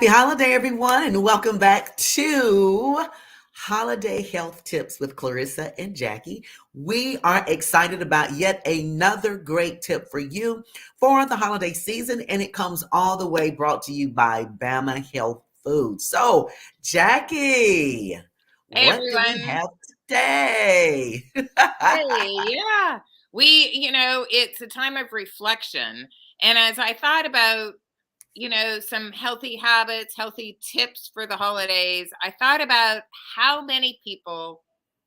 Happy holiday, everyone, and welcome back to Holiday Health Tips with Clarissa and Jacquie. We are excited about yet another great tip for you for the holiday season, and it comes all the way brought to you by Bama Health Food. So, Jacquie, Hey what do we everyone. have today? Hey, yeah. It's a time of reflection. And as I thought about, some healthy habits, healthy tips for the holidays, I thought about how many people,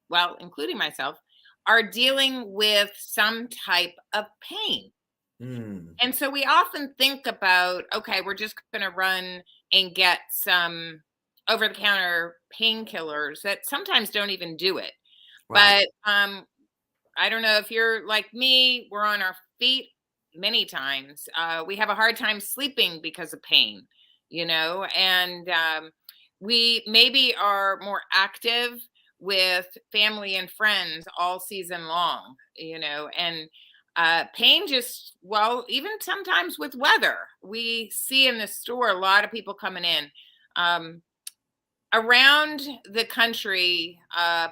well, including myself, are dealing with some type of pain. Hmm, And so we often think about, okay, we're just going to run and get some over the counter painkillers that sometimes don't even do it. right. But I don't know if you're like me, we're on our feet many times. We have a hard time sleeping because of pain, and we maybe are more active with family and friends all season long, and pain just, well, even sometimes with weather, we see in the store a lot of people coming in. Um, Around the country,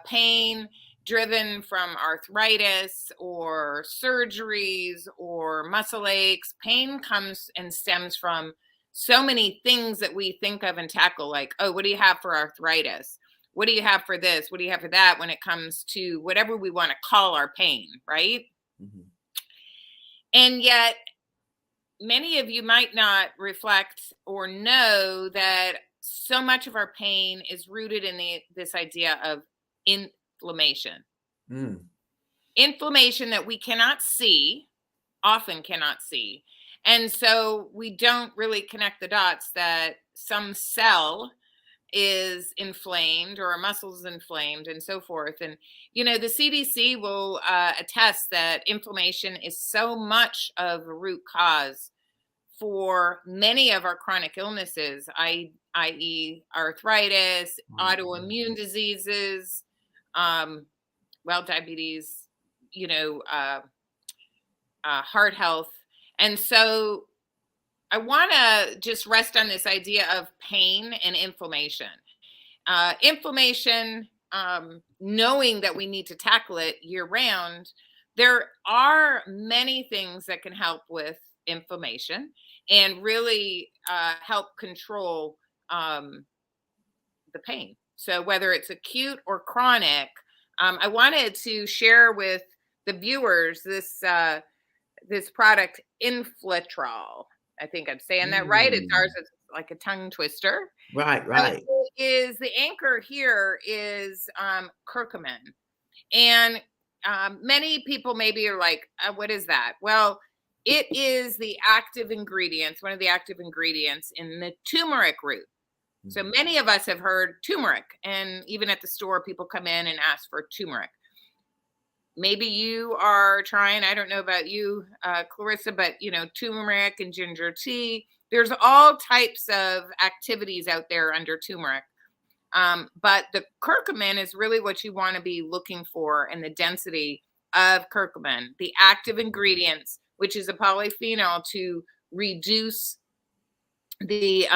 pain driven from arthritis or surgeries or muscle aches, pain comes and stems from so many things that we think of and tackle, like, oh, what do you have for arthritis? What do you have for this? What do you have for that when it comes to whatever we want to call our pain, right? Mhm. And yet, many of you might not reflect or know that so much of our pain is rooted in this idea of inflammation. Mm, Inflammation that we cannot see, often cannot see. And so we don't really connect the dots that some cell is inflamed or a muscle's inflamed and so forth. And, the CDC will attest that inflammation is so much of a root cause for many of our chronic illnesses, i.e., arthritis, right. autoimmune diseases, um, well, diabetes, you know, uh, heart health. And so I want to just rest on this idea of pain and inflammation. Inflammation, knowing that we need to tackle it year round, there are many things that can help with inflammation and really help control um, the pain. So, whether it's acute or chronic, I wanted to share with the viewers this product, Inflatrol. I think I'm saying that right. It's ours. Mm, It's like a tongue twister. right, So right. it is the anchor here is curcumin, and many people maybe are like, "What is that?" Well, it is the active ingredients, one of the active ingredients in the turmeric root. So Mhm. many of us have heard turmeric, and even at the store, people come in and ask for turmeric. Maybe you are trying, I don't know about you, Clarissa, but turmeric and ginger tea. There's all types of activities out there under turmeric. But the curcumin is really what you want to be looking for, in the density of curcumin, the active ingredients, which is a polyphenol to reduce the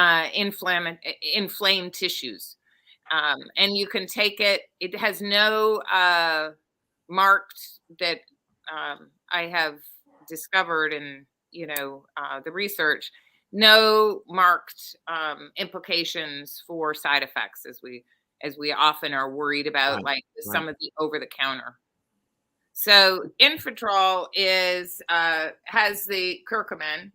inflamed tissues. And you can take it. It has no marked that I have discovered in the research, no marked implications for side effects, as we often are worried about, Right, like right. some of the over the counter. So Infetrol is has the curcumin,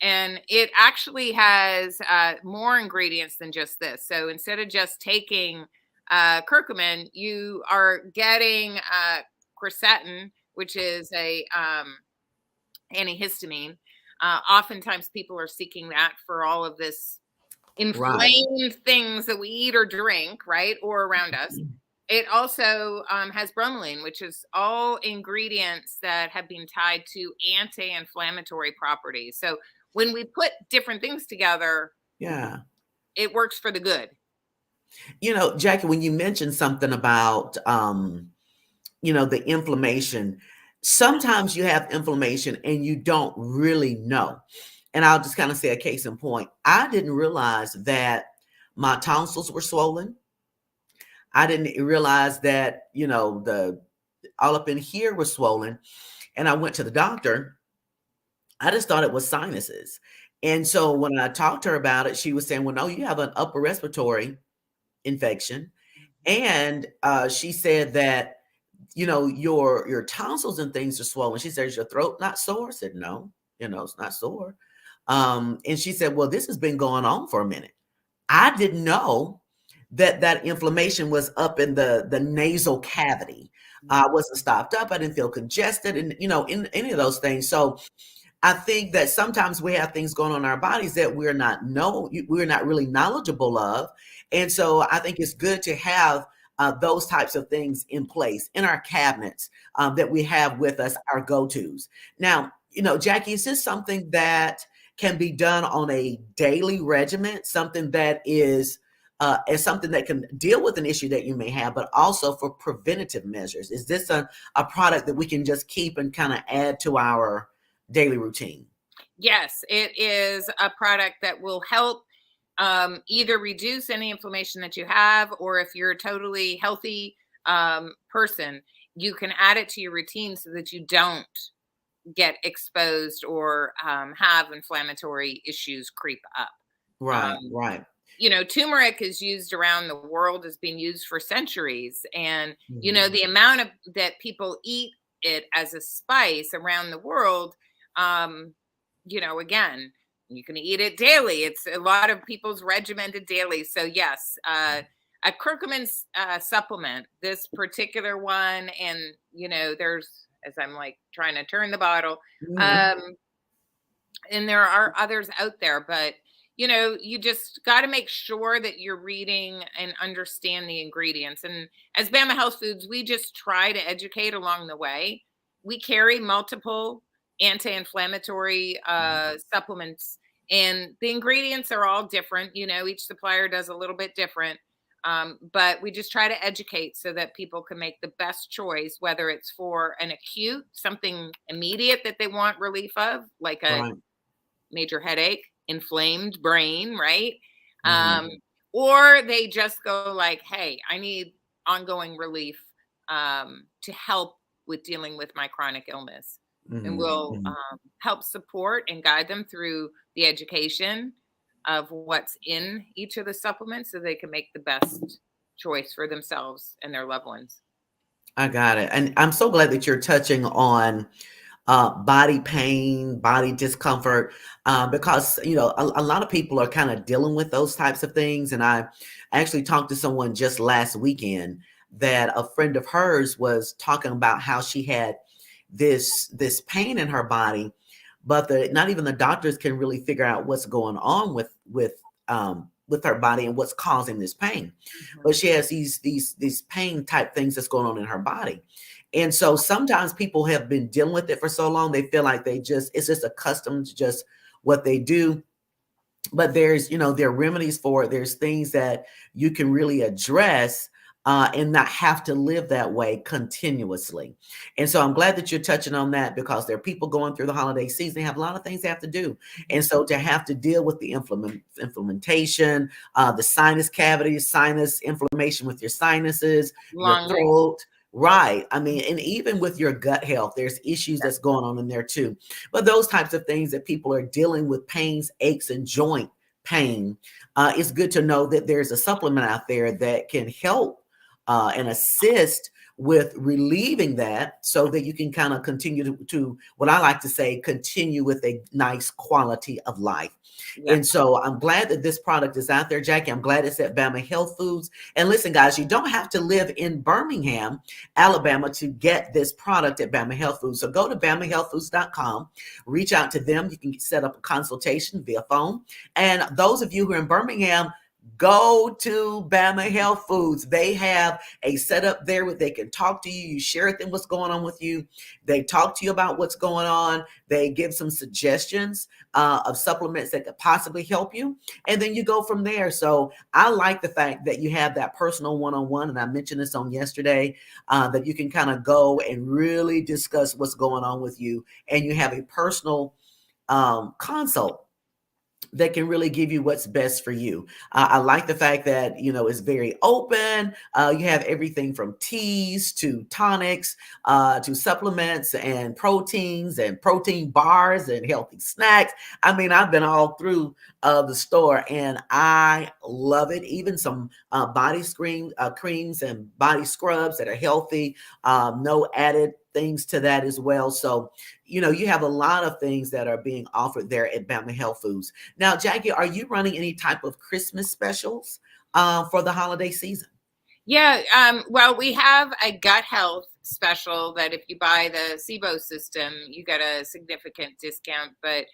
and it actually has more ingredients than just this. So instead of just taking curcumin, you are getting quercetin, which is a antihistamine. Oftentimes, people are seeking that for all of this Right. inflamed things that we eat or drink, right, or around us. It also has bromelain, which is all ingredients that have been tied to anti-inflammatory properties. So when we put different things together, Yeah. it works for the good. Jackie, when you mentioned something about, the inflammation, sometimes you have inflammation and you don't really know. And I'll just kind of say a case in point. I didn't realize that my tonsils were swollen. I didn't realize that, the all up in here was swollen. And I went to the doctor. I just thought it was sinuses. And so when I talked to her about it, she was saying, well, no, you have an upper respiratory infection. And she said that, your tonsils and things are swollen. She said, is your throat not sore? I said, no, it's not sore. And she said, well, this has been going on for a minute. I didn't know that inflammation was up in the nasal cavity. I wasn't stopped up. I didn't feel congested, and in any of those things. So I think that sometimes we have things going on in our bodies that we're not really knowledgeable of, and so I think it's good to have those types of things in place in our cabinets, that we have with us, our go-tos. Now, Jacquie, is this something that can be done on a daily regimen, something that is something that can deal with an issue that you may have, but also for preventative measures? Is this a product that we can just keep and kind of add to our daily routine? Yes, it is a product that will help either reduce any inflammation that you have, or if you're a totally healthy person, you can add it to your routine so that you don't get exposed or have inflammatory issues creep up. Right, Um, right. Turmeric is used around the world, has been used for centuries. And, Mhm. the amount of that people eat it as a spice around the world, um, again, you can eat it daily. It's a lot of people's regimented daily. So yes, a curcumin supplement, this particular one, and there's, as I'm like trying to turn the bottle, Mhm. um, and there are others out there, but you just got to make sure that you're reading and understand the ingredients. And as Bama Health Foods, we just try to educate along the way. We carry multiple anti-inflammatory supplements, and the ingredients are all different. Each supplier does a little bit different, but we just try to educate so that people can make the best choice, whether it's for an acute, something immediate that they want relief of, like a Right. major headache, inflamed brain, right? Um, Mhm. or they just go like, hey, I need ongoing relief to help with dealing with my chronic illness. And Mhm. we'll Mhm. help support and guide them through the education of what's in each of the supplements so they can make the best choice for themselves and their loved ones. I got it. And I'm so glad that you're touching on body pain, body discomfort, because a lot of people are kind of dealing with those types of things. And I actually talked to someone just last weekend that a friend of hers was talking about how she had this pain in her body, but not even the doctors can really figure out what's going on with her body and what's causing this pain. Mhm. But she has these pain type things that's going on in her body. And so sometimes people have been dealing with it for so long, they feel like it's just accustomed to just what they do. But there are remedies for it. There's things that you can really address, and not have to live that way continuously. And so I'm glad that you're touching on that, because there are people going through the holiday season. They have a lot of things they have to do. And so to have to deal with the inflammation, the sinus cavities, sinus inflammation with your sinuses, your Lung. throat. Right. I mean, and even with your gut health, there's issues that's going on in there too. But those types of things that people are dealing with, pains, aches, and joint pain, it's good to know that there's a supplement out there that can help and assist with relieving that, so that you can kind of continue to what I like to say, continue with a nice quality of life. Yes. And so I'm glad that this product is out there, Jacquie. I'm glad it's at Bama Health Foods. And listen, guys, you don't have to live in Birmingham, Alabama, to get this product at Bama Health Foods. So go to BamaHealthFoods.com, reach out to them. You can set up a consultation via phone. And those of you who are in Birmingham, go to Bama Health Foods. They have a setup there where they can talk to you. You share with them what's going on with you. They talk to you about what's going on. They give some suggestions of supplements that could possibly help you. And then you go from there. So I like the fact that you have that personal one-on-one. And I mentioned this on yesterday, that you can kind of go and really discuss what's going on with you. And you have a personal consult that can really give you what's best for you. I like the fact that, it's very open. You have everything from teas to tonics, to supplements and protein bars and healthy snacks. I mean, I've been all through the store and I love it. Even some creams and body scrubs that are healthy, no added things to that as well. So, you have a lot of things that are being offered there at Bama Health Foods. Now, Jacquie, are you running any type of Christmas specials for the holiday season? Yeah, well, we have a gut health special that if you buy the SIBO system, you get a significant discount, but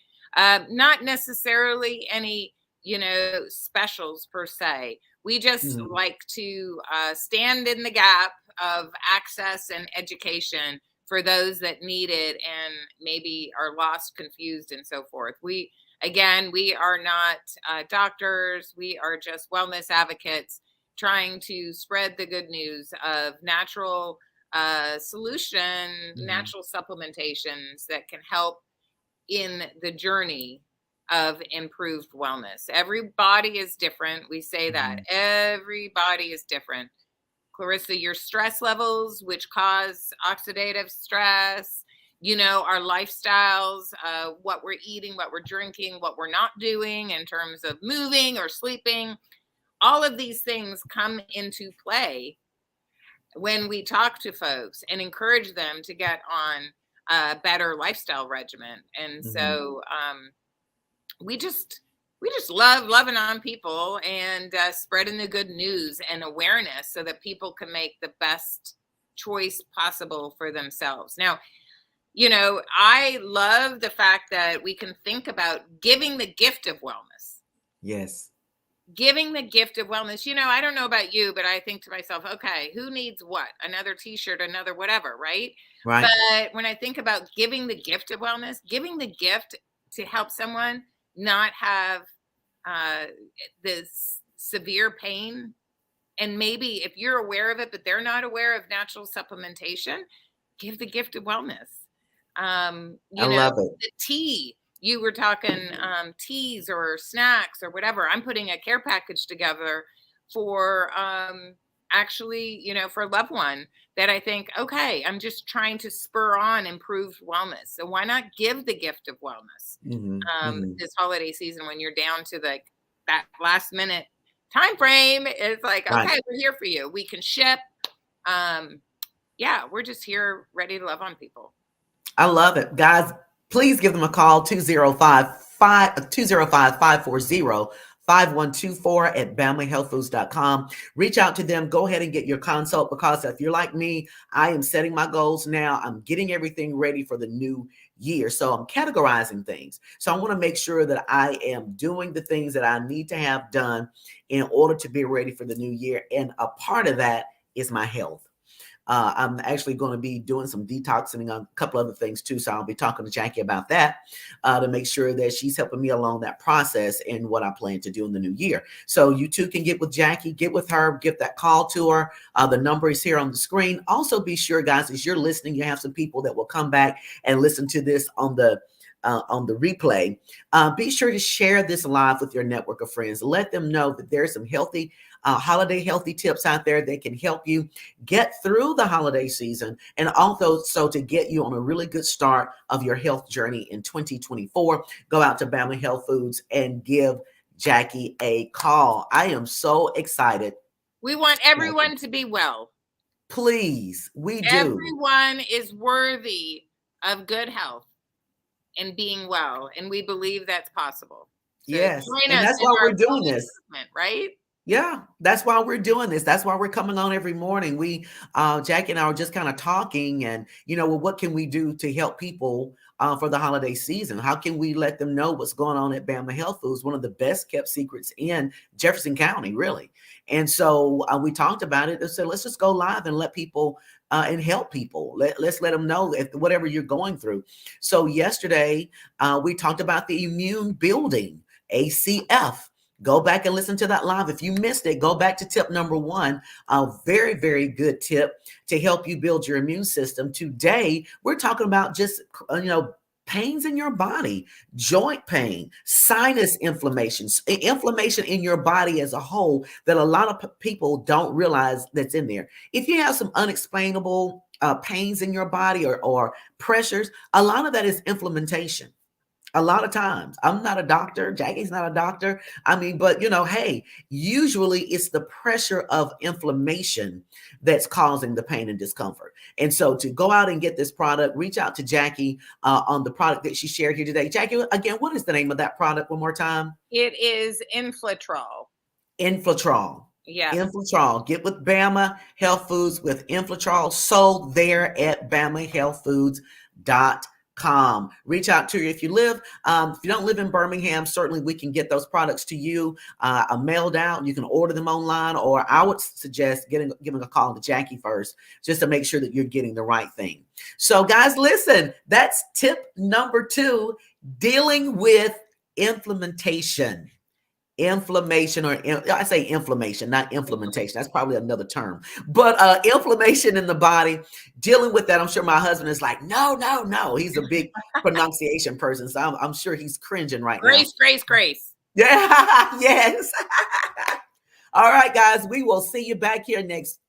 not necessarily any, specials per se. We just Mhm. like to stand in the gap of access and education for those that need it and maybe are lost, confused, and so forth. Again, we are not doctors. We are just wellness advocates trying to spread the good news of Mhm. natural supplementations that can help in the journey of improved wellness. Every body is different. We say that Mhm. every body is different. Clarissa, your stress levels, which cause oxidative stress, our lifestyles, what we're eating, what we're drinking, what we're not doing in terms of moving or sleeping, all of these things come into play when we talk to folks and encourage them to get on a better lifestyle regimen. And Mhm. so we just we just love loving on people and spreading the good news and awareness so that people can make the best choice possible for themselves. Now, I love the fact that we can think about giving the gift of wellness. Yes. Giving the gift of wellness. I don't know about you, but I think to myself, okay, who needs what? Another t-shirt, another whatever, right? Right. But when I think about giving the gift of wellness, giving the gift to help someone not have uh, this severe pain, and maybe if you're aware of it, but they're not aware of natural supplementation, give the gift of wellness. I love it. The tea, you were talking teas or snacks or whatever. I'm putting a care package together for actually, for a loved one that I think, okay, I'm just trying to spur on improved wellness. So why not give the gift of wellness Mhm. Mhm. this holiday season when you're down to that last minute time frame? It's like, Right. okay, we're here for you. We can ship. Um, yeah, we're just here ready to love on people. I love it. Guys, please give them a call, 205-540-5124 at BamaHealthFoods.com. Reach out to them. Go ahead and get your consult, because if you're like me, I am setting my goals now. I'm getting everything ready for the new year. So I'm categorizing things. So I want to make sure that I am doing the things that I need to have done in order to be ready for the new year. And a part of that is my health. I'm actually going to be doing some detoxing on a couple other things too. So I'll be talking to Jacquie about that to make sure that she's helping me along that process and what I plan to do in the new year. So you too can get with Jacquie, get with her, give that call to her. The number is here on the screen. Also be sure, guys, as you're listening, you have some people that will come back and listen to this on the replay. Be sure to share this live with your network of friends. Let them know that there's some healthy holiday healthy tips out there that can help you get through the holiday season, and also so to get you on a really good start of your health journey in 2024. Go out to Bama Health Foods and give Jacquie a call. I am so excited. We want everyone to be well. Please, we do. Everyone is worthy of good health and being well, and we believe that's possible. So Yes. join And us that's in why our we're doing wellness this. movement, right? Yeah, that's why we're doing this. That's why we're coming on every morning. Jackie and I are just kind of talking, and well, what can we do to help people for the holiday season? How can we let them know what's going on at Bama Health Foods, one of the best kept secrets in Jefferson County, really? And so we talked about it and said, let's just go live and let people and help people. Let's let them know if whatever you're going through. So yesterday we talked about the immune building, ACF. Go back and listen to that live. If you missed it, go back to tip number one. A very, very good tip to help you build your immune system. Today, we're talking about just, pains in your body, joint pain, sinus inflammations, inflammation in your body as a whole that a lot of people don't realize that's in there. If you have some unexplainable pains in your body or pressures, a lot of that is inflammation. A lot of times, I'm not a doctor. Jackie's not a doctor. I mean, but hey, usually it's the pressure of inflammation that's causing the pain and discomfort. And so to go out and get this product, reach out to Jackie on the product that she shared here today. Jackie, again, what is the name of that product one more time? It is Inflatrol. Inflatrol. Yeah. Inflatrol. Get with Bama Health Foods with Inflatrol, sold there at BamaHealthFoods.com. Reach out to you if you don't live in Birmingham. Certainly we can get those products to you mailed out. You can order them online, or I would suggest giving a call to Jackie first, just to make sure that you're getting the right thing. So guys, listen, that's tip number 2, dealing with inflammation. Inflammation, or I say inflammation, not implementation. That's probably another term, but inflammation in the body, dealing with that. I'm sure my husband is like, no. He's a big pronunciation person, so I'm sure he's cringing right now. Grace. Yeah, yes. All right, guys, we will see you back here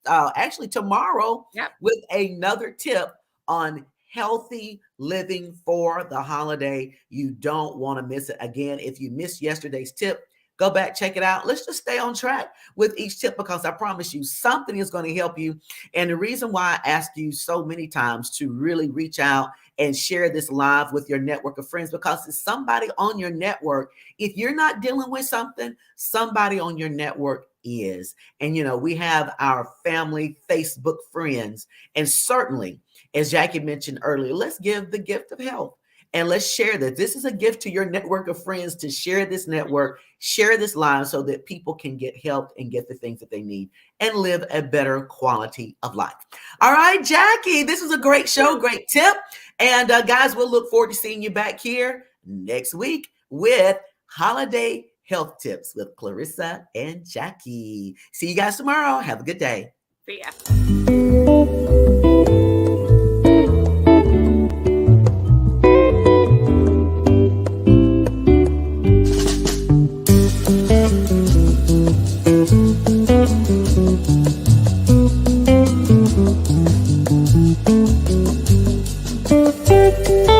actually tomorrow, with another tip on healthy living for the holiday. You don't want to miss it. Again, if you missed yesterday's tip, go back, check it out. Let's just stay on track with each tip, because I promise you something is going to help you. And the reason why I ask you so many times to really reach out and share this live with your network of friends, because it's somebody on your network. If you're not dealing with something, somebody on your network is. And, we have our family Facebook friends. And certainly, as Jackie mentioned earlier, let's give the gift of health. And let's share that. This is a gift to your network of friends, to share this network, share this live, so that people can get help and get the things that they need and live a better quality of life. All right, Jackie, this was a great show, great tip. And guys, we'll look forward to seeing you back here next week with Holiday Health Tips with Clarissa and Jackie. See you guys tomorrow. Have a good day. See ya. Thank you.